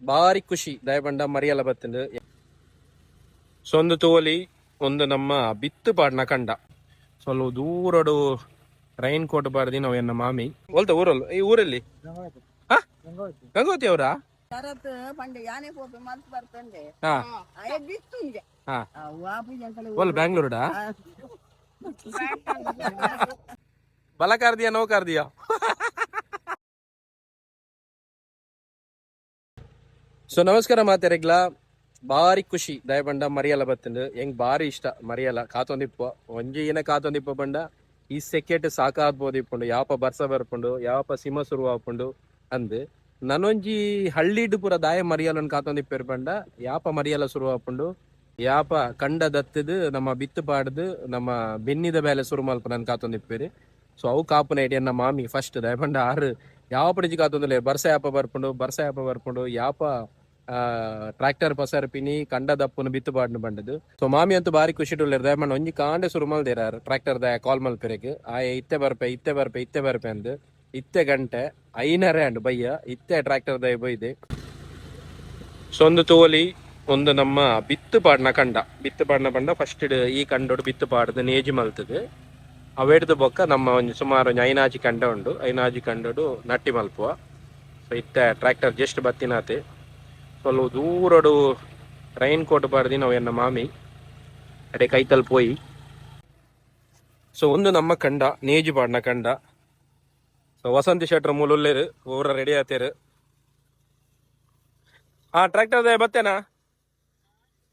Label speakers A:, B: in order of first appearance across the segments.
A: ಬಾರಿ ಖುಷಿ ದಯಬಂಡ ಮರಿಯಲ್ಲ ಬತ್ತಂದು ಸೊಂದು ತೋಲಿ ಒಂದು ನಮ್ಮ ಬಿತ್ತು ಪಾಡ್ನ ಕಂಡ ಸ್ವಲ್ಪ ದೂರಡು ರೈನ್ ಕೋಟ್ ಬಾರ್ದಿ ನಾವು ಎನ್ನ ಮಾಮಿ ಹೋಲ್ತ ಊರಲ್ಲ ಈ ಊರಲ್ಲಿ ಗಂಗೋತಿ ಅವರಾ ಬ್ಯಾಂಗ್ಳೂರ್ಡಾ ಬಲ ಕಾರ್ದಿಯಾ ನೋ ಕಾರ್ದಿಯಾ ಸೊ ನಮಸ್ಕಾರ ಮಾತಾರಿಗ್ಲಾ ಬಾರಿ ಖುಷಿ ದಯಬಂಡ ಮರಿಯಲ್ಲ ಬತ್ತಂದು ಹೆಂಗ್ ಬಾರಿ ಇಷ್ಟ ಮರಿಯಲ್ಲ ಕಾತೊಂದಿಪ್ಪ ಒಂಜಿ ಏನ ಕಾತೊಂದಿಪ್ಪ ಬಂಡ ಈ ಸೆಕೆಟ್ ಸಾಕಾಗ್ಬೋದು ಇಪ್ಪುಂಡು ಯಾಪ ಬರ್ಸ ಬರ್ಪುಂಡು ಯಾಪ ಸಿಮ ಶುರು ಆಪುಂಡು ಅಂದು ನನೊಂಜಿ ಹಳ್ಳಿಡ್ ಪೂರ ದಾಯ ಮರಿಯಲ್ಲನ್ ಕಾತೊಂದಿಪ್ಪೇರು ಬಂಡ ಯಾಪ ಮರಿಯಲ್ಲ ಶುರು ಆಪುಂಡು ಯಾಪ ಕಂಡ ದತ್ತದು ನಮ್ಮ ಬಿತ್ತು ಪಾಡ್ದು ನಮ್ಮ ಬೆನ್ನಿದ ಬೇಲೆ ಶುರು ಮಲ್ಪ ನನ್ ಕಾತೊಂದಿಪ್ಪೇರು ಸೊ ಅವು ಕಾಪುನ ಐಡಿಯಾ ನಮ್ಮ ಮಾಮಿ ಫಸ್ಟ್ ದಯಬಂಡ ಆರು ಯಾವ ಪಡಿಜಿ ಕಾತೊಂದಿಲ್ಲ ಬರ್ಸ ಯಾಪ ಬರ್ಪುಂಡು ಯಾಪ ಟ್ರಾಕ್ಟರ್ ಪಸರ್ ಪಿನಿ ಕಂಡ ದಪ್ಪುನು ಬಿತ್ತು ಪಾಡ್ನು ಬಂಡದು ಸೊ ಮಾಮಿ ಅಂತೂ ಬಾರಿ ಖುಷಿ ಟುಲ್ಲೇರು ದಯಮಂಡ ಒಂಜಿ ಕಾಂಡೆ ಶುರು ಮಲ್ದೇರಾರು ಟ್ರಾಕ್ಟರ್ ದಯ ಕಾಲ್ ಮಲ್ಪೆರೆಗ್ ಆಯ ಇತ್ತೆ ಬರ್ಪೆ ಅಂದು ಇತ್ತೆ ಗಂಟೆ ಐನರೆ ಅಂಡು ಬಯ್ಯ ಇತ್ತೆ ಟ್ರಾಕ್ಟರ್ ದಯ ಬೈದೆ ಸೊ ಒಂದು ತೋಲಿ ಒಂದು ನಮ್ಮ ಬಿತ್ತು ಪಾಡ್ನ ಬಂಡ ಫಸ್ಟ್ ಈ ಕಂಡೋಡು ಬಿತ್ತು ಪಾಡ್ದು ನೇಜಿ ಮಲ್ತದು ಅವೇಡ್ದು ಬೊಕ್ಕ ನಮ್ಮ ಒಂದು ಸುಮಾರು ಒಂದು ಐನಾಜಿ ಕಂಡ ಉಂಡು ಐನಾಜಿ ಕಂಡೋಡು ನಟ್ಟಿ ಮಲ್ಪುವ ಸೊ ಇತ್ತೆ ಟ್ರಾಕ್ಟರ್ ಜಸ್ಟ್ ಬತ್ತಿನಾತೆ ಸ್ವಲ್ಪ ದೂರಡು ರೈನ್ ಕೋಟ್ ಬಾರ್ದಿ ನಾವು ಎನ್ನ ಮಾಮಿ ಅಡೆ ಕೈತಲ್ ಪೋಯಿ ಸೊ ಒಂದು ನಮ್ಮ ಕಂಡ ನೇಜಿ ಪಾಡ್ನ ಕಂಡ ಸೊ ವಸಂತಿ ಶೆಟ್ರ ಮೂಲರು ಊರ ರೆಡಿ ಆತೇರು ಟ್ರಾಕ್ಟರ್ ಬತ್ತೇನಾ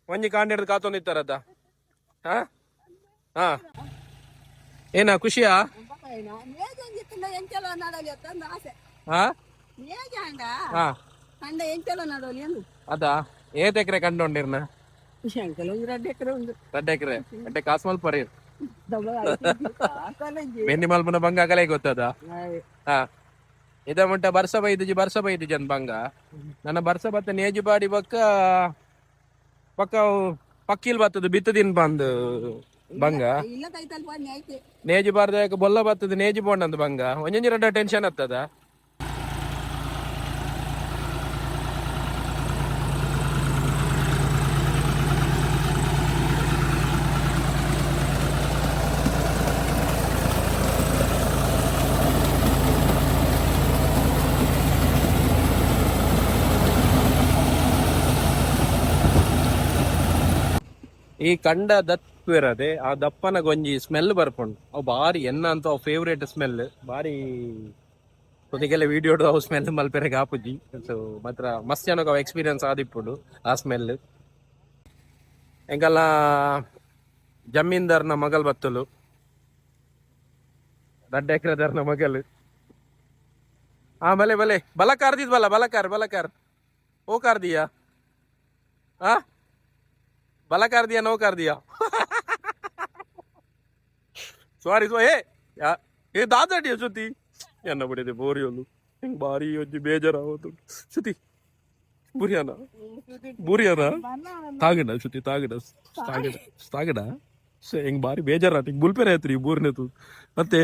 A: ಒಂಜಿ ಕಾಂಡಿಡ್ದು ಕಾತೊಂದಿತ್ತಾರದ ಹಾ ಏನ ಖುಷಿಯಾ ಅದಾ ಏತ್ ಎಕರೆ ಕಂಡೊಂಡಿರ್ನ ರೆಡ್ ಎಕರೆ ಅಡ್ಡೆ ಕಾಸು ಮಲ್ಪರಿ ಬೆನ್ನಿ ಮಲ್ಪನ ಬಂಗ ಕಲೆ ಗೊತ್ತದ ಇದ ಮುಂಟ ಬರ್ಸ ಬೈದು ಜನ್ ಬಂಗ ನನ್ನ ಬರ್ಸ ಬತ್ತ ನೇಜು ಬಾಡಿ ಪಕ್ಕ ಪಕ್ಕಿಲ್ ಬತ್ತದ ಬಿತ್ತದಿನ್ ಬಂದು ಬಂಗ ನೇಜಿ ಬಾರ್ದ ಬೊಲ್ಲ ಬತ್ತದ ನೇಜಿ ಬೋಂಡ್ ಅಂತ ಬಂಗ ಒಂಜೊಂಜಿ ರಡ್ಡ ಟೆನ್ಷನ್ ಆಗ್ತದ ಈ ಕಂಡ ದಪ್ಪ ಇರದೆ ಆ ದಪ್ಪನ ಗೊಂಜಿ ಸ್ಮೆಲ್ ಬರ್ಪುಂಡು ಅವು ಬಾರಿ ಎನ್ನ ಅಂತ ಅವು ಫೇವ್ರೇಟ್ ಸ್ಮೆಲ್ ಬಾರಿ ಕೊದಿಗೆಲ್ಲ ವಿಡಿಯೋಡು ಅವು ಸ್ಮೆಲ್ ಮಲ್ಪೆರೆಗೆ ಆಪುಜಿ ಸೊ ಮಾತ್ರ ಮಸ್ತ್ ಜನಕ್ಕೆ ಅವು ಎಕ್ಸ್ಪೀರಿಯನ್ಸ್ ಆದಿಪ್ಪುಡು ಆ ಸ್ಮೆಲ್ ಎಂಕಲ್ಲ ಜಮೀನ್ದಾರ್ನ ಮಗಲ್ ಬತ್ತಲು ದಡ್ಡ ಎಕರೆದಾರ್ನ ಮಗಲು ಬಲೆ ಬಲ ಕಾರ್ದಿದ್ವಲ್ಲ ಬಲಕಾರ್ ಓ ಕಾರ್ದಿಯಾ ಬಲ ಕಾರ್ದಿಯಾ ನೋ ಕಾರ್ದಿಯಾ ಸಾರಿ ಏ ದಾದಾಡಿಯ ಶ್ರುತಿ ಎನ್ನ ಬಿಡಿದೆ ಬೋರಿಯೊಂದು ಹಿಂಗ್ ಬಾರಿ ಒಂಜಿ ಬೇಜಾರಾಗೋದು ಶ್ರುತಿ ಬುರಿಯಾನ ತಾಗಡ ಶ್ರುತಿ ತಾಗಡ ಹಿಂಗ್ ಬಾರಿ ಬೇಜಾರ ಹಿಂಗ್ ಬುಲ್ಪೆರೆ ಆಯ್ತು ಈ ಬೋರ್ನೆತು ಮತ್ತೆ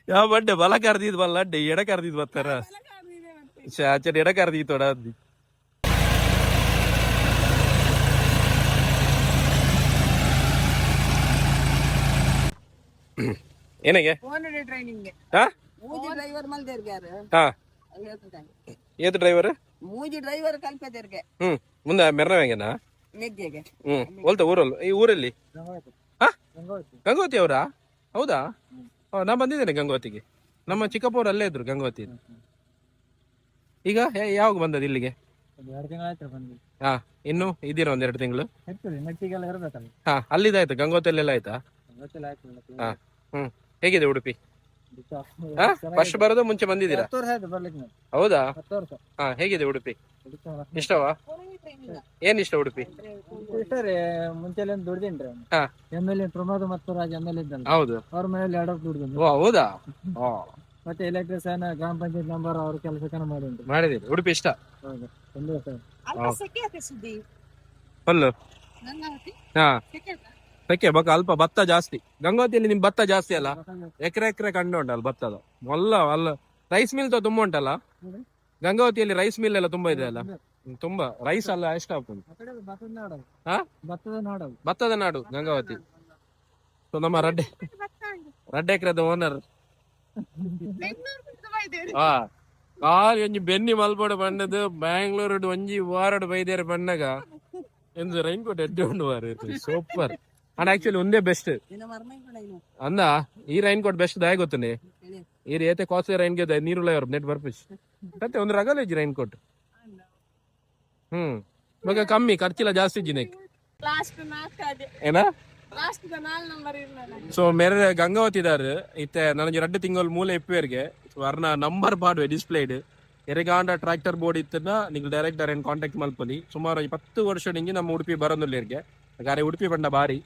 A: ಯಾವ ಬಡ್ಡೆ ಬಲ ಕರ್ದಿದ್ ಬಲ್ಲ ಅಡ್ಡೆ ಎಡ ಕರ್ದಿದ್ ಬರ್ತಾರ ಆಚೆ ಎಡ ಕರ್ದಿತ್ತೋಡ ಅದ್ದಿ ಏನಗೆ ಏತ್ ಡ್ರೈವರ್ ಮುಂದೆ ಮೆರ್ನವೇಗನಾ ಹೋಲ್ತ ಊರಲ್ಲ ಈ ಊರಲ್ಲಿ ಗಂಗೋತಿ ಅವರಾ ಹೌದಾ ನಾ ಬಂದಿದ್ದೇನೆ ಗಂಗೋತಿಗೆ ನಮ್ಮ ಚಿಕ್ಕಪ್ಪವ್ರು ಅಲ್ಲೇ ಇದ್ರು ಗಂಗೋತಿ ಈಗ ಯಾವಾಗ ಬಂದದ ಇಲ್ಲಿಗೆ ಇನ್ನು ಇದೀರ ಒಂದ್ 2 ತಿಂಗಳು ಅಲ್ಲಿದಾಯ್ತು ಗಂಗೋತಿಯಲ್ಲೆಲ್ಲ ಆಯ್ತಾ ಹೇಗಿದೆ ಉಡುಪಿ ಫಸ್ಟ್ ಬರೋದು ಮುಂಚೆ ಬಂದಿದ್ದೀರಾ ಹೌದಾ ಹೇಗಿದೆ ಉಡುಪಿ ಇಷ್ಟವಾ ಏನ್ ಇಷ್ಟ ಉಡುಪಿ
B: ಮುಂಚೆ ದುಡ್ದಿನ್ರಿ ಪ್ರಮೋದ್ ಮತ್ತು ರಾಜ್ ಹೌದು ಅವ್ರ ಮನೇಲಿ 2 ವರ್ಷ ದುಡ್ದು
A: ಹೌದಾ
B: ಮತ್ತೆ ಎಲೆಕ್ಟ್ರಿಷಿಯನ್ ಗ್ರಾಮ ಪಂಚಾಯತ್ ನಂಬರ್ ಅವ್ರ ಕೆಲಸ
A: ಮಾಡಿದೀರಿ ಉಡುಪಿ ಇಷ್ಟ ಫುಲ್ಲು ಸೆಕೆ ಬಕ ಅಲ್ಪ ಭತ್ತ ಜಾಸ್ತಿ ಗಂಗೋತಿಯಲ್ಲಿ ನಿಮ್ ಭತ್ತ ಜಾಸ್ತಿ ಅಲ್ಲ ಎಕರೆ ಕಂಡು ಉಂಟಲ್ಲ ಭತ್ತದ ಅಲ್ಲ ರೈಸ್ ಮಿಲ್ ತುಂಬ ಉಂಟಲ್ಲ ಗಂಗಾವತಿಯಲ್ಲಿ ರೈಸ್ ಮಿಲ್ ಎಲ್ಲ ತುಂಬಾ ಇದೆ ಅಲ್ಲ, ತುಂಬಾ ರೈಸ್ ಅಲ್ಲ ಎಷ್ಟು ಆಗ್ತದೆ.
B: ಆ ಕಡೆ ಭತ್ತದ ನಾಡು.
A: ಹಾ
B: ಭತ್ತದ ನಾಡು.
A: ಭತ್ತದ ನಾಡು ಗಂಗಾವತಿ. ಸೊ ನಮ್ಮ ರಡ್ಡೆ ಎಕರೆದ ಓನರ್ ಹಾ ಕಾಲ್ ಒಂಜಿ ಬೆನ್ನಿ ಮಲ್ಪೋಡು ಬಂದದ್ದು ಬ್ಯಾಂಗ್ಳೂರ್ ಒಂಜಿ ವಾರಡ್ ಬೈದೇರು ಬಣ್ಣಗ ಎಂದು ರೈನ್ ಕೋಟ್ ಎಡ್ಡೆ ಉಂಡು ವಾರ ಸೂಪರ್ ಅಂಡ್ ಆಕ್ಚುಲಿ ಒಂದೇ ಬೆಸ್ಟ್ ಅಂದ ಈ ರೈನ್ ಕೋಟ್ ಬೆಸ್ಟ್ ದಾಯ ಗೊತ್ತುಂಡೆ ಈ ಏತೆ ಕಾಸ್ಟ್ಲಿ ರೈನ್ ಗೆ ನೀರುಳ್ಳ ನೆಟ್ ಬರ್ಪಿಸ್ ಮತ್ತೆ ಒಂದು ರಗಲ ಇಜ್ಜಿ ರೈನ್ ಕೋಟ್ ಮಗ ಕಮ್ಮಿ ಖರ್ಚಿಲ್ಲ ಜಾಸ್ತಿ ಇಜ್ಜಿ ನೆಕ್ ಏನ ಸೊ ಮೇರೆ ಗಂಗಾವತಿದಾರು ಇತ್ತೆ ನನಗೆ 2 ತಿಂಗಳು ಮೂಲೆ ಇಪ್ಪೇರ್ಗೆ ವರ್ಣ ನಂಬರ್ ಪಾಡ್ವೆ ಡಿಸ್ಪ್ಲೇಡ್ ಎರೆಗಾಂಡ ಟ್ರಾಕ್ಟರ್ ಬೋರ್ಡ್ ಇತ್ತನ್ನ ನೀವು ಡೈರೆಕ್ಟ್ ಏನು ಕಾಂಟ್ಯಾಕ್ಟ್ ಮಲ್ಪಲಿ ಸುಮಾರು 10 ವರ್ಷ ನಿಂಗೆ ನಮ್ಮ ಉಡುಪಿ ಬರೋದಿಲ್ಲರಿಗೆ ಗಾರೆ ಉಡುಪಿ ಬಂಡ ಬಾರಿ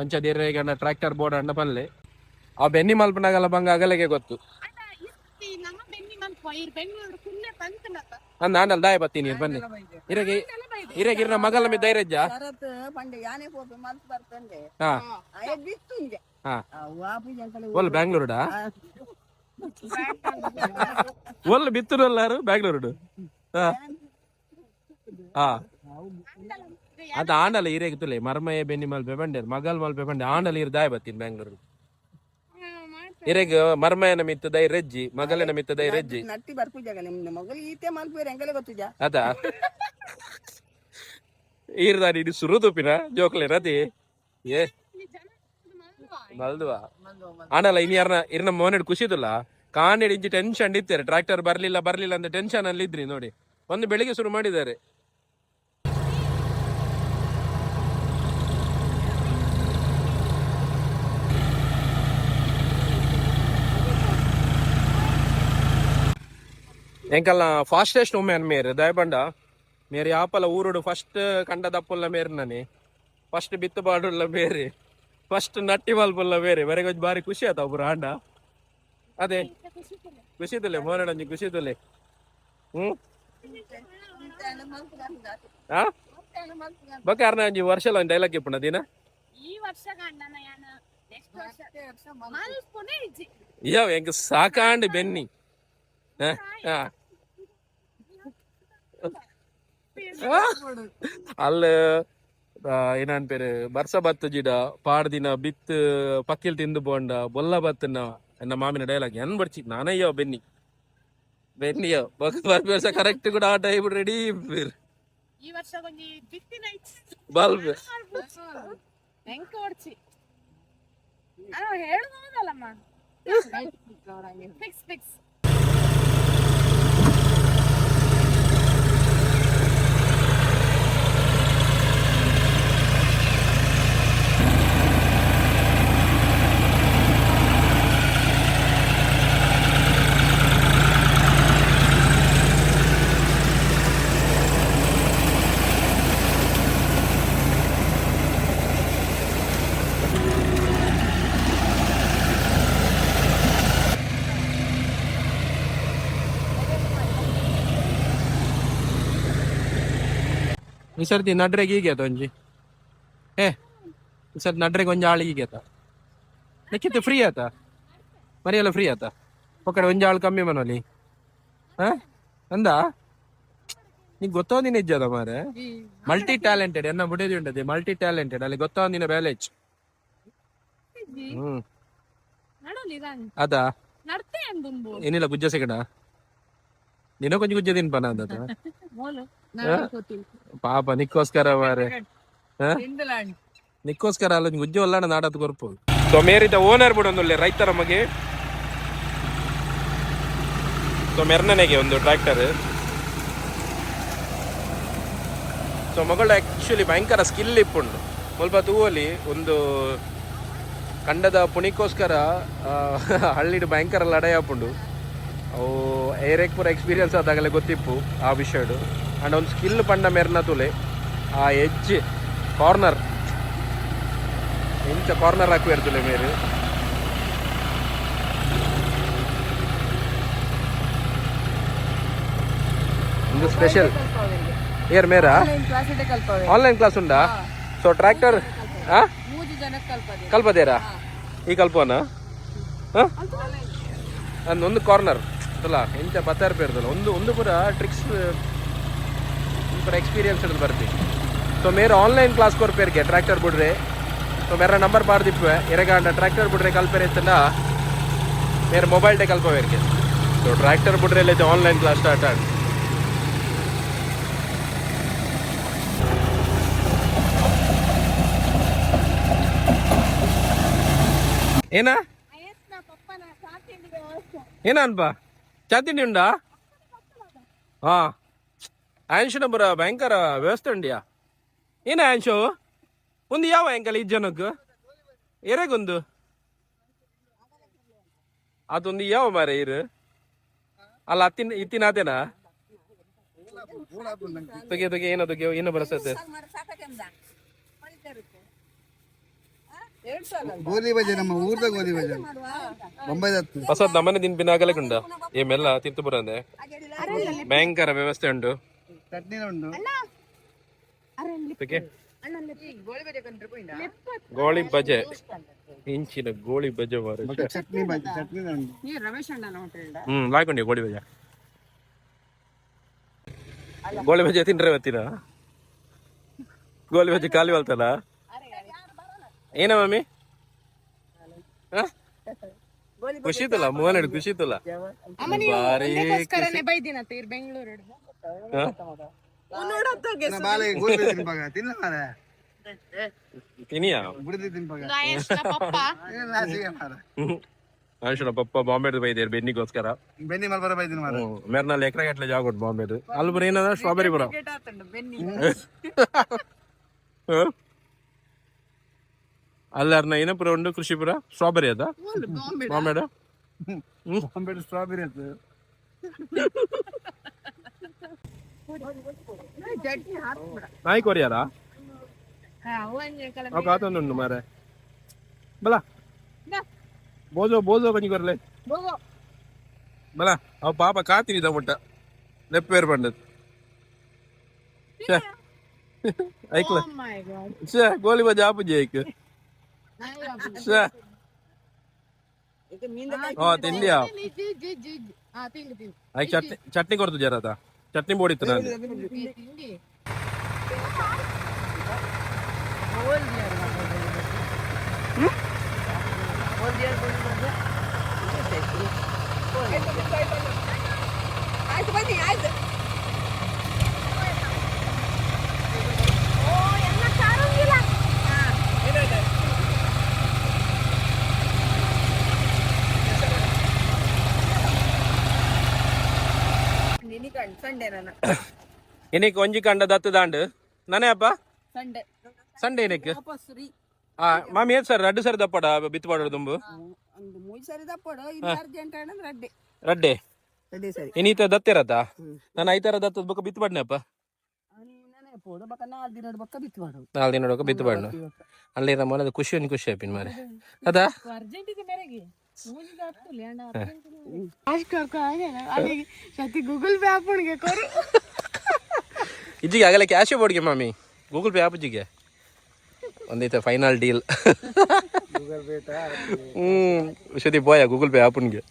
A: ಅಂಚದ ಎರೆಗಾಂಡ ಟ್ರಾಕ್ಟರ್ ಬೋರ್ಡ್ ಅಂಡ ಪಲ್ಲೆ ಆ ಬೆನ್ನಿ ಮಲ್ಪನಾಗಲ್ಲ ಬಂಗ ಅಗಲೆಗೆ ಗೊತ್ತು ಅಂದ ಆಂಡಲ್ ದಾಯ ಬತ್ತೀನಿ ಬನ್ನಿ ಇರಗೆ ಇರಗಿರ ಮಗಲ ಮಿ ಧೈರ್ಯಜ್ಜ ಹಾ ಹಾ ಒಲ್ ಬ್ಯಾಂಗ್ಳೂರುಡಾ ಒಲ್ ಬಿತ್ತುನಲ್ಲಾರು ಬ್ಯಾಂಗ್ಳೂರು ಹಾ ಅದು ಆಂಡಲ ಇರೇಗ ತುಲೆ ಮರ್ಮಯ ಬೆನ್ನಿ ಮಲ್ಪೆ ಬಂಡೆ ಮಗಲ್ ಮಲ್ಪೆ ಬಂಡೆ ಆಂಡಲ ಇರ್ ದಾಯ ಬತ್ತೀನಿ ಬ್ಯಾಂಗ್ಳೂರು ಇರೆಗ್ ಮರ್ಮಯನ ಮಿತ್ತ ದೈ ರೆಜ್ಜಿ ಮಗಲನ ಮಿತ್ತ ದೈ ರೆಜ್ಜಿ
C: ನಟ್ಟಿ ಬರ್ಪುಜಾಗ ನಿಮ್ಮ ಮಗಳು ಈತೆ ಮಲ್ಪೇರು ಹೆಂಗಲೇ ಗೊತ್ತಿಜ
A: ಅದಾ ಈರ್ದಾನಿ ಇದು ಸುರುದುಪಿನ ಜೋಕ್ಲೆ ರತಿ ಏ ಮಲ್ದುವಾ ಆನಲ್ಲ ಇನ್ ಯಾರನ್ನ ಇರ್ನ ಮೋನೆಡ್ ಖುಷಿದುಲ್ಲ ಕಾನೆಡ್ ಇಂಚಿ ಟೆನ್ಷನ್ ಇತ್ತಾರೆ ಟ್ರಾಕ್ಟರ್ ಬರ್ಲಿಲ್ಲ ಅಂತ ಟೆನ್ಷನ್ ಅಲ್ಲಿ ಇದ್ರಿ ನೋಡಿ ಒಂದು ಬೆಳಿಗ್ಗೆ ಶುರು ಮಾಡಿದ್ದಾರೆ ಎಂಕಲ್ನ ಫಾಸ್ಟೆಸ್ಟ್ ಉಮೆನ್ ಮೇರೆ ದಯಬಂಡ ಮೇರೆ ಆಪಲ ಊರುಡು ಫಸ್ಟ್ ಕಂಡ ದಪ್ಪುಲ್ಲ ಮೇರೆ ನನಿ ಫಸ್ಟ್ ಬಿತ್ತು ಬಾಡುಲ್ಲ ಬೇರೆ ಫಸ್ಟ್ ನಟ್ಟಿ ಮಲ್ಪುಲ್ಲ ಬೇರೆ ಬರೆಗೊಂದು ಬಾರಿ ಖುಷಿ ಆತ ಒಬ್ರು ಆಂಡ ಅದೇ ಖುಷಿ ತುಲೆ ಮೋನಡಂಜಿ ಖುಷಿ ತುಲೆ ಹಾ ಬಕ್ಕ ಯಾರನ ಒಂಜಿ ವರ್ಷಲ ಒಂದು ಡೈಲಾಗ್ ಇಪ್ಪುಣ ದಿನ ಯೋ ಎಂಕ್ ಸಾಕಾಂಡ್ ಬೆನ್ನಿ ಅಲ್ಲ ಏನಾನ್ ಪೇರು ಬರ್ಸ ಬತ್ತು ಜಿಡ ಪಾಡ್ದಿನ ಬಿತ್ತು ಪಕ್ಕಿಲ್ ತಿಂದು ಬೋಂಡ ಬೊಲ್ಲ ಬತ್ತನ ಎನ್ನ ಮಾಮಿನ ಡೈಲಾಗ್ ಎನ್ ಬಡ್ಚಿ ನಾನಯ್ಯೋ ಬೆನ್ನಿಯೋ ಬರ್ಸ ಕರೆಕ್ಟ್ ಕೂಡ ಆ ಟೈಮ್ ರೆಡಿ ಬಲ್ಬ್ ಈ ಸರ್ತಿ ನಡ್ರೆಗೆ ಹೀಗೆ ಆತ ಒಂಜಿ ಈ ಸರ್ತಿ ನಡ್ರೆಗೆ ಒಂಜಿ ಆಳು ಹೀಗೆ ಆತ ನೆಕ್ಕಿತ್ತು ಫ್ರೀ ಆತ ಮರಿಯಲ್ಲ ಫ್ರೀ ಆತ ಒಕ್ಕಡೆ ಒಂಜಿ ಆಳು ಕಮ್ಮಿ ಮನೋಲಿ ಅಂದ ನೀಗ್ ಗೊತ್ತೊಂದಿನ ಇಜ್ಜದ ಮಾರೆ ಮಲ್ಟಿ ಟ್ಯಾಲೆಂಟೆಡ್ ಎನ್ನ ಬುಡೇದಿ ಉಂಟದೆ ಮಲ್ಟಿ ಟ್ಯಾಲೆಂಟೆಡ್ ಅಲ್ಲಿ ಗೊತ್ತೊಂದಿನ ಬ್ಯಾಲೇಜ್ ಅದಾ ಏನಿಲ್ಲ ಗುಜ್ಜ ಸಿಗಡ ನಿನ್ನ ಕೊಂಚ ಗುಜ್ಜ ತಿನ್ಪನ ಅಂದದ ಪಾಪ ನಿಕ್ಕೋಸ್ಕರ ಮಾರೆ ನಿಕ್ಕೋಸ್ಕರ ಅಲ್ಲ ಗುಜ್ಜ ಒಲ್ಲಾಡ ನಾಡತ್ ಕೊರ್ಪು ಸೊ ಮೇರಿದ ಓನರ್ ಬಿಡೊಂದುಲ್ಲೆ ರೈತರ ಮಗೆ ಸೊ ಮೆರ್ನನೆಗೆ ಒಂದು ಟ್ರ್ಯಾಕ್ಟರ್ ಸೊ ಮಗಳು ಆಕ್ಚುಲಿ ಭಯಂಕರ ಸ್ಕಿಲ್ ಇಪ್ಪುಂಡು ಸ್ವಲ್ಪ ತೂವಲಿ ಒಂದು ಕಂಡದ ಪುಣಿಕೋಸ್ಕರ ಹಳ್ಳಿಡು ಭಯಂಕರ ಲಡಾಯಿ ಹಾಪುಂಡು ಅವು ಏರೆಕ್ ಪೂರ ಎಕ್ಸ್ಪೀರಿಯನ್ಸ್ ಆದಾಗಲೇ ಗೊತ್ತಿಪ್ಪು ಆ ವಿಷಯಡು ಅಂಡ್ ಒಂದು ಸ್ಕಿಲ್ ಪಂಡ ಮೆರ್ನ ತುಲೆ ಆ ಎಜ್ ಕಾರ್ನರ್ ಇಂಚ ಕಾರ್ನರ್ ಹಾಕಿ ಇರ್ತಲೆ ಮೇರೆ ಒಂದು ಸ್ಪೆಷಲ್ ಏರ್ ಮೇರಾ ಆನ್ಲೈನ್ ಕ್ಲಾಸ್ ಉಂಡಾ ಸೊ ಟ್ರ್ಯಾಕ್ಟರ್ ಕಲ್ಪದೇರಾ ಈ ಕಲ್ಪನಾ ಒಂದು ಕಾರ್ನರ್ ಅಲ್ಲ ಎಂತ ಪತ್ತಾರು ಪೇರ್ದಲ್ಲ ಒಂದು ಪೂರ ಟ್ರಿಕ್ಸ್ ಪೂರ ಎಕ್ಸ್ಪೀರಿಯನ್ಸ್ ಹಿಡಿದು ಬರ್ತೀವಿ. ಸೊ ಮೇರೆ ಆನ್ಲೈನ್ ಕ್ಲಾಸ್ ಕೊರ್ಪೇರ್ಗೆ ಟ್ರ್ಯಾಕ್ಟರ್ ಬಿಡ್ರೆ ಸೊ ಮೇರ ನಂಬರ್ ಪಾಡ್ದಿಪ್ಪೆ ಎರಗಾಂಡ ಟ್ರ್ಯಾಕ್ಟರ್ ಬಿಡ್ರೆ ಕಲ್ಪೇರೆ ಇತ್ತಂಡ ಮೇರೆ ಮೊಬೈಲ್ ಟೆ ಕಲ್ಪವೇರ್ಗೆ. ಸೊ ಟ್ರ್ಯಾಕ್ಟರ್ ಬಿಡ್ರೆ ಎಲ್ಲ ಆನ್ಲೈನ್ ಕ್ಲಾಸ್ ಸ್ಟಾರ್ಟ್ ಆಗಿ ఏనా ఏనా అన్పా చాతిండి ఉండా ಆಯನ್ಶನ ಬರ ಭಯಂಕರ ವ್ಯವಸ್ಥೆ ಉಂಡಿಯಾ ಏನ ಆಯನ್ಶು ಒಂದು ಯಾವ ಅಂಕಲ್ ಈ ಜನಕ್ಕೆ ಎರೆಗೊಂದು ಅದೊಂದು ಯಾವ ಮಾರ ಇರು ಅಲ್ಲ ಇತ್ತಿನ ಅದೇನಾ ತೊಗೆ ಏನೋ ಬರಸತ್ತೆ
D: ಗೋಲಿ ಬಜೆ ನಮ್ಮ ಊರ್ದ ಗೋಲಿ ಬಜೆ ಬೊಂಬೈದತ್ತು
A: ಹೊಸದ್ ನಮ್ಮನೆ ದಿನ ಬಿನಾಗಲಕ್ಕುಂಡ ಏಮೆಲ್ಲ ತಿಂತು ಬರಂದೆ ಭಯಂಕರ ವ್ಯವಸ್ಥೆ ಉಂಟು.
D: ಚಟ್ನಿನ ಉಂಟು
A: ಗೋಳಿ ಬಜೆ ಇಂಚಿನ ಗೋಳಿ ಬಜೆ ಮಾರ
D: ಚಟ್ನಿ ಬಜೆ ಚಟ್ನಿನ ಉಂಟು
A: ಲಾಯ್ಕೊಂಡಿ ಗೋಳಿ ಬಜೆ ಗೋಳಿ ಬಜೆ ತಿಂದ್ರೆ ಗೊತ್ತಿನ ಗೋಳಿ ಬಜೆ ಖಾಲಿ ಬಲ್ತಲ್ಲ ಏನ ಮಮ್ಮಿ ಖುಷಿ ಇತ್ತಲ್ಲ ಮೋಹನ್ ಹಿಡ್ ಖುಷಿ ಇತ್ತಲ್ಲ ಬಾರಿ ತಿನಿಯಾ ಮನುಷ್ಯನ ಪಪ್ಪ ಬಾಂಬೆ ಬೈದೇರು ಬೆನ್ನಿಗೋಸ್ಕರ
D: ಬೆನ್ನಿ ಮಲ್ಬರ ಬೈದಿನ ಮಾರ
A: ಮೇರ್ನಲ್ಲಿ ಎಕರೆ ಗಟ್ಲೆ ಜಾಗ ಕೊಟ್ಟು ಬಾಂಬೆದು ಅಲ್ಲಿ ಬರೀ ಏನದ ಸ್ಟ್ರಾಬೆರಿ ಬರೋ ಅಲ್ಲಾರ್ನ ಏನಪುರ ಉಂಡು ಕೃಷಿಪುರ ಸ್ಟ್ರಾಬೆರಿ ಅದ ಬಾಂಬೆಡು
D: ಬಾಂಬೆ ಸ್ಟ್ರಾಬೆರಿ ಅದು
A: ನಾಯಿ ಕೊರಿಯಾರ ಅವ್ ಕಾತೊಂದುಂಡು ಮಾರೆ ಬಲ ಬೋಜೋ ಕಣಿ ಕೊರ್ಲೆ ಬಲ ಅವ್ ಪಾಪ ಕಾತಿನಿದ ಮುಟ್ಟ ನೆಪ್ಪೇರ್ ಬಂದದ್ದು ಐಕ್ಲ ಗೋಲಿ ಬಜೆ ಆಪುಜಿ ಐಕ್ ತಿಂಡಿಯಾ ಚಟ್ನಿ ಕೊಡ್ತು ಜರದ ಚಟ್ನಿ ಬೋಡಿತ್ತು ನಾನು
C: ಆಯ್ತು ಬನ್ನಿ ಆಯ್ತು
A: ಏನಕ್ಕೆ ಒಂಜಿ ಕಂಡ ದತ್ತು ದಾಂಡು ನಾನೇ ಅಪ್ಪ ಸಂಡೆ ಏನಕ್ಕೆ ಮಾಮಿ ಏನ್ ಸರ್ ರಡ್ಡು ಸರಿ ದಪ್ಪಡ ಬಿತ್ತು ಪಾಡೋದು ದುಂಬು ರಡ್ಡೆ ಏನೀತ ದತ್ತಿರತ್ತ ನಾನು ಐತರ ದತ್ತದ ಬೊಕ್ಕ ಬಿತ್ತು ಪಾಡ್ನೆ ಅಪ್ಪ 4 ದಿನ ನೋಡಕ ಬಿತ್ತು ಪಾಡ್ನು ಅಲ್ಲಿ ನಮ್ಮನೆ ಖುಷಿ ಆಪಿನ್ ಮಾರೆ ಅದಾ
E: ಗೂಗಲ್ ಪೇ ಆಪಣ್ಗೆ
A: ಇಜ್ಜಿಗೆ ಆಗಲ್ಲ ಕ್ಯಾಶೇ ಬೋರ್ಡ್ಗೆ ಮಾಮಿ ಗೂಗಲ್ ಪೇ ಆಪಜ್ಜಿಗೆ ಒಂದೈತೆ ಫೈನಲ್ ಡೀಲ್ ಶುತಿ ಬೋಯ ಗೂಗಲ್ ಪೇ ಆಪನ್ಗೆ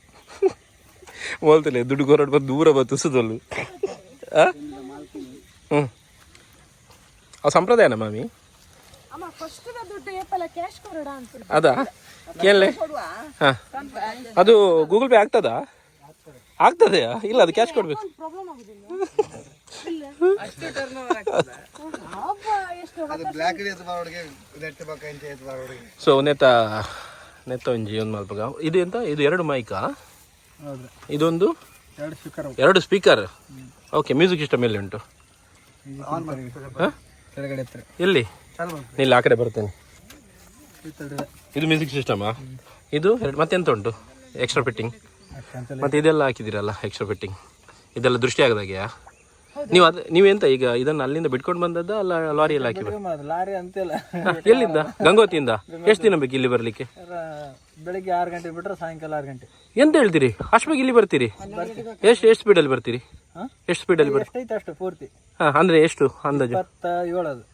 A: बोलते ದುಡ್ಡು ಕೊರಡ್ ಬಂದು ದೂರ ಬಂತು ಸುದಲ್ಲು ಆ ಸಂಪ್ರದಾಯನ ಮಾಮಿ ಅದಾ ಕೇಳಲೆ ಅದು ಗೂಗಲ್ ಪೇ ಆಗ್ತದಾ ಆಗ್ತದೆಯಾ ಇಲ್ಲ ಅದು ಕ್ಯಾಶ್ ಕೊಡ್ಬೇಕು ಸೊ ನೆತ್ತ ಒಂಜಿ ಒಂದು ಮಲ್ಪಗ ಇದು ಎಂತ ಇದು 2 ಮೈಕಾ ಇದೊಂದು 2 ಸ್ಪೀಕರ್ ಓಕೆ ಮ್ಯೂಸಿಕ್ ಸಿಸ್ಟಮ್ ಎಲ್ಲಿ ಉಂಟು ಎಲ್ಲಿ ಇಲ್ಲ ಆ ಕಡೆ ಬರ್ತೇನೆ ಇದು ಮ್ಯೂಸಿಕ್ ಸಿಸ್ಟಮಾ ಇದು ಮತ್ತೆಂತ ಉಂಟು ಎಕ್ಸ್ಟ್ರಾ ಫಿಟ್ಟಿಂಗ್ ಮತ್ತೆ ಇದೆಲ್ಲ ಹಾಕಿದಿರಲ್ಲ ಎಕ್ಸ್ಟ್ರಾ ಫಿಟ್ಟಿಂಗ್ ಇದೆಲ್ಲ ದೃಷ್ಟಿ ಆಗದಾಗೆಯಾ ನೀವೆಂತ ಈಗ ಇದನ್ನ ಅಲ್ಲಿಂದ ಬಿಟ್ಕೊಂಡು ಬಂದದ್ದ ಅಲ್ಲ ಲಾರಿಯಲ್ಲಿ ಹಾಕಿ
B: ಲಾರಿ ಅಂತಿಲ್ಲ
A: ಎಲ್ಲಿಂದ ಗಂಗೋತಿಯಿಂದ ಎಷ್ಟು ದಿನ ಬೇಕು ಇಲ್ಲಿ ಬರ್ಲಿಕ್ಕೆ
B: ಬೆಳಿಗ್ಗೆ 6 ಗಂಟೆ ಬಿಟ್ರೆ ಸಾಯಂಕಾಲ 6 ಗಂಟೆ
A: ಎಂತ ಹೇಳ್ತೀರಿ ಅಷ್ಟು ಬೇಗ ಇಲ್ಲಿ ಬರ್ತೀರಿ ಎಷ್ಟು ಸ್ಪೀಡಲ್ಲಿ ಬರ್ತೀರಿ ಎಷ್ಟು ಸ್ಪೀಡಲ್ಲಿ ಬರ್ತೀರಿ
B: ಅಷ್ಟು ಪೂರ್ತಿ
A: ಅಂದ್ರೆ ಎಷ್ಟು ಅಂದಾಜು
B: 27 ಅದು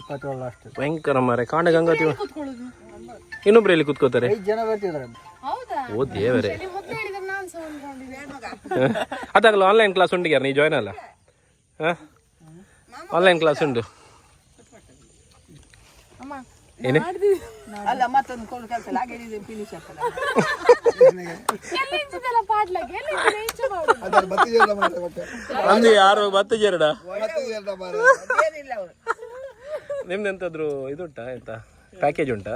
B: 27 ಅಷ್ಟು
A: ಭಯಂಕರ ಮಾರೆ ಕಾಂಡ ಗಂಗೋತಿ ಇನ್ನೊಬ್ರು ಎಲ್ಲಿ ಕುತ್ಕೋತಾರೆ
B: 5 ಜನ ಬರ್ತಿದ್ದಾರೆ
A: ಓ ದೇವರೇ ಅದಾಗಲ್ಲ ಆನ್ಲೈನ್ ಕ್ಲಾಸ್ ಉಂಟು ನೀ ಜಾಯ್ನ್ ಅಲ್ಲ ಆನ್ಲೈನ್ ಕ್ಲಾಸ್ ಉಂಟು ಏನೇ
C: ಅಲ್ಲ ಮತ್ತೊಂದು ಕೊಂಡು ಕೆಲಸ ಹಾಗೆ ಫಿನಿಶ್ ಆಗ್ತದೆ
A: ಅಂದು ಯಾರು ಬತ್ತು ಜರಡ
C: ಏನಿಲ್ಲ ಅವರು
A: ನಿಮ್ದೆಂತಾದ್ರು ಇದು ಉಂಟಾ ಆಯ್ತಾ ಪ್ಯಾಕೇಜ್ ಉಂಟಾ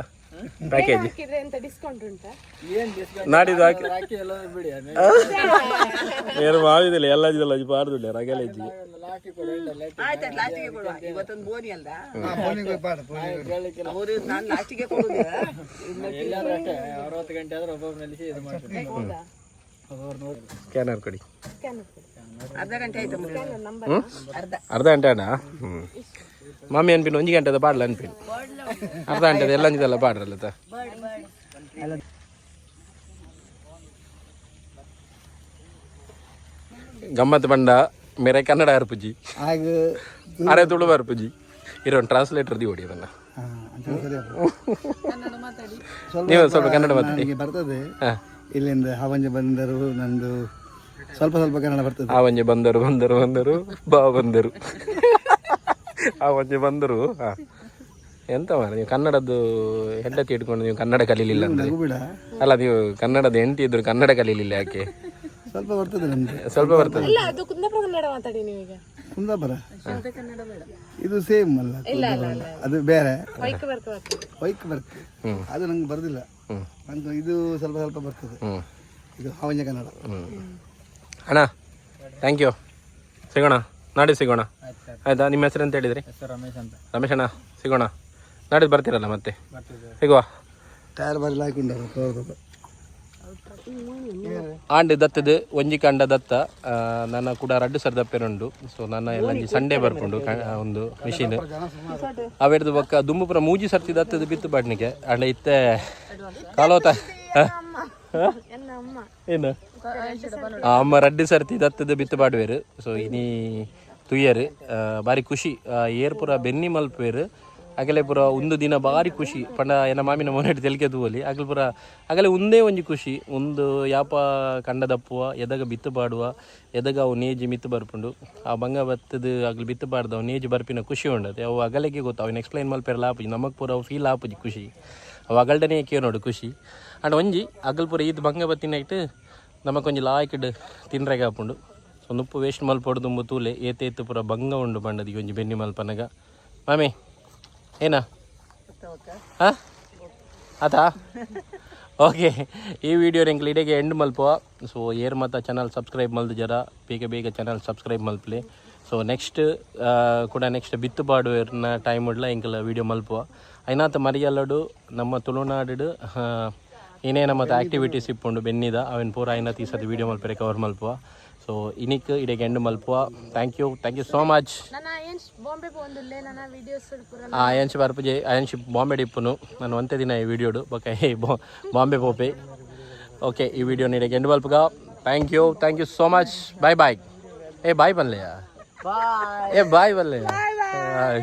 A: ಪ್ಯಾಕೇಜ್ ನಾಡಿದ್ದು ಹಾಕಿ ಏನು ಮಾಡಿದಿಲ್ಲ ಎಲ್ಲ ಇದೆಲ್ಲ ಪಾಡ್ದುಂಡೆ ರಗಲೇಜಿ
C: ಆಯ್ತು ಲಾಸ್ಟಿಗೆ ಕೊಡುವ ಇವತ್ತೊಂದು ಬೋನಿ ಅಲ್ದ ಅವರು ನಾನು ಲಾಸ್ಟಿಗೆ ಕೊಡುದಿಲ್ಲ
B: 60 ಗಂಟೆ ಆದ್ರೆ ಒಬ್ಬೊಬ್ಬ ನಿಲ್ಲಿಸಿ ಇದು ಮಾಡ್ತಾರೆ
A: ಸ್ಕ್ಯಾನರ್ ಕೊಡಿ
C: ಅರ್ಧ ಗಂಟೆ ಆಯ್ತು
A: ಅರ್ಧ ಗಂಟೆ ಅಣ್ಣ ಮಮ್ಮಿ ಅನ್ಪಿನ್ 1 ಗಂಟೆದ ಪಾಡ್ಲ ಅನ್ಪಿನ್ ಅರ್ಧ ಗಂಟೆದ ಎಲ್ಲ ಅಂಜಿದಲ್ಲ ಪಾಡ್ರಲ್ಲ ಗಮ್ಮತ್ ಬಂಡ ಮೇರೆ ಕನ್ನಡ ಅರ್ಪುಜಿ ಅರೆ ತುಳು ಅರ್ಪುಜಿ ಇರೋನ್ ಟ್ರಾನ್ಸ್ಲೇಟರ್ ದಿ ಹೊಡಿ ಅದನ್ನ ನೀವು ಸ್ವಲ್ಪ ಕನ್ನಡ ಮಾತಾಡಿ
D: ಬರ್ತದೆ ಇಲ್ಲಿಂದ ಹಾವಂಜ ಬಂದರು ನಂದು ಸ್ವಲ್ಪ ಸ್ವಲ್ಪ ಕನ್ನಡ ಬರ್ತದೆ
A: ಹಾವಂಜ ಬಂದರು ಬಂದರು ಬಂದರು ಬಾ ಬಂದರು ಹಾವಂಜ ಬಂದರು ಎಂತ ಮಾರ ನೀವು ಕನ್ನಡದ್ದು ಹೆಂಡತಿ ಇಟ್ಕೊಂಡು ನೀವು ಕನ್ನಡ ಕಲೀಲಿಲ್ಲ ಅಂದ್ರೆ ಅಲ್ಲ ನೀವು ಕನ್ನಡದ ಹೆಂಡತಿ ಇದ್ರು ಕನ್ನಡ ಕಲೀಲಿಲ್ಲ ಯಾಕೆ
D: ಸ್ವಲ್ಪ ಬರ್ತದೆ ನಮ್ಗೆ
A: ಸ್ವಲ್ಪ ಬರ್ತದೆ
D: ಕುಂದಾಪುರ ಇದು ಸೇಮ್ ಅಲ್ಲ ಅದು ಬೇರೆ ವೈಕ್ ಬರ್ತದೆ ಅದು ನಂಗೆ ಬರುದಿಲ್ಲ ನಂಗೆ ಇದು ಸ್ವಲ್ಪ ಸ್ವಲ್ಪ ಬರ್ತದೆ ಇದು ಹಾವಂಜ ಕನ್ನಡ
A: ಅಣ್ಣ ಥ್ಯಾಂಕ್ ಯು ಸಿಗೋಣ ನಾಡಿದ್ದು ಸಿಗೋಣ ಆಯ್ತಾ ನಿಮ್ಮ ಹೆಸರು ಅಂತ ಹೇಳಿದ್ರಿ
B: ರಮೇಶ್ ಅಂತ
A: ರಮೇಶ್ ಅಣ್ಣ ಸಿಗೋಣ ನಾಡಿದ್ದು ಬರ್ತೀರಲ್ಲ ಮತ್ತೆ ಸಿಗುವ
D: ಟೈರ್ ಬಾರಿ ಹಾಕೊಂಡಾರ
A: ಆಂಡ್ ದತ್ತದು ಒಂಜಿ ಕಂಡ ದತ್ತ ನನ್ನ ಕೂಡ ರಡ್ಡು ಸರ್ ದಪ್ಪೆರುಂಡು ಸೊ ನನ್ನ ಎಲ್ಲ ಸಂಡೇ ಬರ್ಪುಂಡು ಒಂದು ಮಿಷಿನ್ ಅವೆಡ್ದು ಬೊಕ್ಕ ದುಂಬುಪುರ ಮೂಜಿ ಸರ್ತಿ ದತ್ತದು ಬಿತ್ತು ಬಾಡ್ನಿಗೆ ಅಂಡ ಇತ್ತೆ ಕಾಲೋತ ಏನು ಅಮ್ಮ ರಡ್ಡು ಸರ್ತಿ ದತ್ತದ ಬಿತ್ತು ಬಾಡುವೇರು ಸೊ ಇನಿ ತುಯ್ಯರು ಬಾರಿ ಖುಷಿ ಏರ್ ಪುರ ಬೆನ್ನಿ ಮಲ್ಪೇರು ಅಗಲೆ ಪುರ ಒಂದು ದಿನ ಭಾರಿ ಖುಷಿ ಪಂಡ ಎನ್ನ ಮಾಮಿನ ಮೊನೆಟ್ ತೆಲ್ಕೆ ತೂವಲಿ ಅಗಲ ಪುರ ಅಗಲೆ ಒಂದೇ ಒಂಜಿ ಖುಷಿ ಒಂದು ಯಾಪ ಕಂಡದಪ್ಪುವ ಎದಗ ಬಿತ್ತು ಬಾಡುವ ಎದಗ ಅವು ನೇಜಿ ಮಿತ್ತು ಬರ್ಪುಂಡು ಆ ಬಂಗ ಬತ್ತದು ಅಗ್ಲು ಬಿತ್ತು ಬಾಡ್ದು ಅವು ನೇಜಿ ಬರ್ಪಿನ ಖುಷಿ ಉಂಡದೆ ಅವು ಅಗಲೆಗೆ ಗೊತ್ತು ಅವನು ಎಕ್ಸ್ಪ್ಲೈನ್ ಮಲ್ಪೇರಲ್ಲ ಆಪುಜಿ ನಮಗೆ ಪೂರ ಅವು ಫೀಲ್ ಆಪುಜಿ ಖುಷಿ ಅವು ಅಗಲ್ಡನೇ ಕೇವ್ ನೋಡು ಖುಷಿ ಅಂಡ್ ಒಂಜಿ ಅಗಲ್ ಪುರ ಇದು ಬಂಗ ಬತ್ತಿನ ಇಟ್ಟು ನಮಕೊಂಜಿ ಲಾಯ್ಕಿಡ್ ತಿನ್ರೆಗ ಆಪುಂಡು ಸೊ ನುಪ್ಪು ವೇಸ್ಟ್ ಮಲ್ಪೊಡು ತುಂಬ ತೂಲೆ ಏತೇತು ಪುರ ಬಂಗ ಉಂಡು ಬಂಡದಿ ಒಂಜಿ ಬೆನ್ನಿ ಮಲ್ಪನಗ ಮಾಮಿ ಏನ ಹಾಂ ಆತಾ ಓಕೆ ಈ ವಿಡಿಯೋ ನಿಂಗೆ ಇಡೆಗೆ ಎಂಡ್ ಮಲ್ಪುವ ಸೊ ಏರ್ ಮತ್ತು ಚಾನಲ್ ಸಬ್ಸ್ಕ್ರೈಬ್ ಮಲ್ದು ಜರ ಬೇಗ ಬೇಗ ಚಾನಲ್ ಸಬ್ಸ್ಕ್ರೈಬ್ ಮಲ್ಪಲಿ ಸೊ ನೆಕ್ಸ್ಟ್ ಕೂಡ ನೆಕ್ಸ್ಟ್ ಬಿತ್ತು ಬಾಡುವರ್ನ ಟೈಮ್ ಉಡ್ಲ ಇಂಕಲ ವೀಡಿಯೋ ಮಲ್ಪುವ ಐನಾತ ಮರಿಯಲ್ಲಡು ನಮ್ಮ ತುಳುನಾಡು ಏನೇನ ಮತ್ತು ಆ್ಯಕ್ಟಿವಿಟೀಸ್ ಇಪ್ಪುಂಡು ಬೆನ್ನಿದ ಅವನ್ ಪೂರ ಐನಾತ ಈ ಸತಿ ವೀಡಿಯೋ ಮಲ್ಪರೆ ಕವರ್ ಮಲ್ಪುವ ಸೊ ಇನಿಕ್ ಇಡೆಗೆ ಎಂಡ್ ಮಲ್ಪುವ thank you so much Aayanshi ಬರ್ಪುಜೆ ಆಯನ್ಶಿ ಬಾಂಬೆ ಡಿಪ್ಪುನು ನಾನು ಒಂದೇ ದಿನ ಈ ವಿಡಿಯೋಡು ಬೊಕ್ಕ ಬಾಂಬೆ ಪೋಪೆ ಓಕೆ ಈ ವಿಡಿಯೋ ಇಡೆಗೆ ಎಂಡ್ ಮಲ್ಪುಗ thank you so much bye bye ಏ ಬಾಯ್ ಬಲ್ಲೆಯಾ ಏ ಬಾಯ್ ಬಲ್ಲೆಯಾ ಬಾಯ್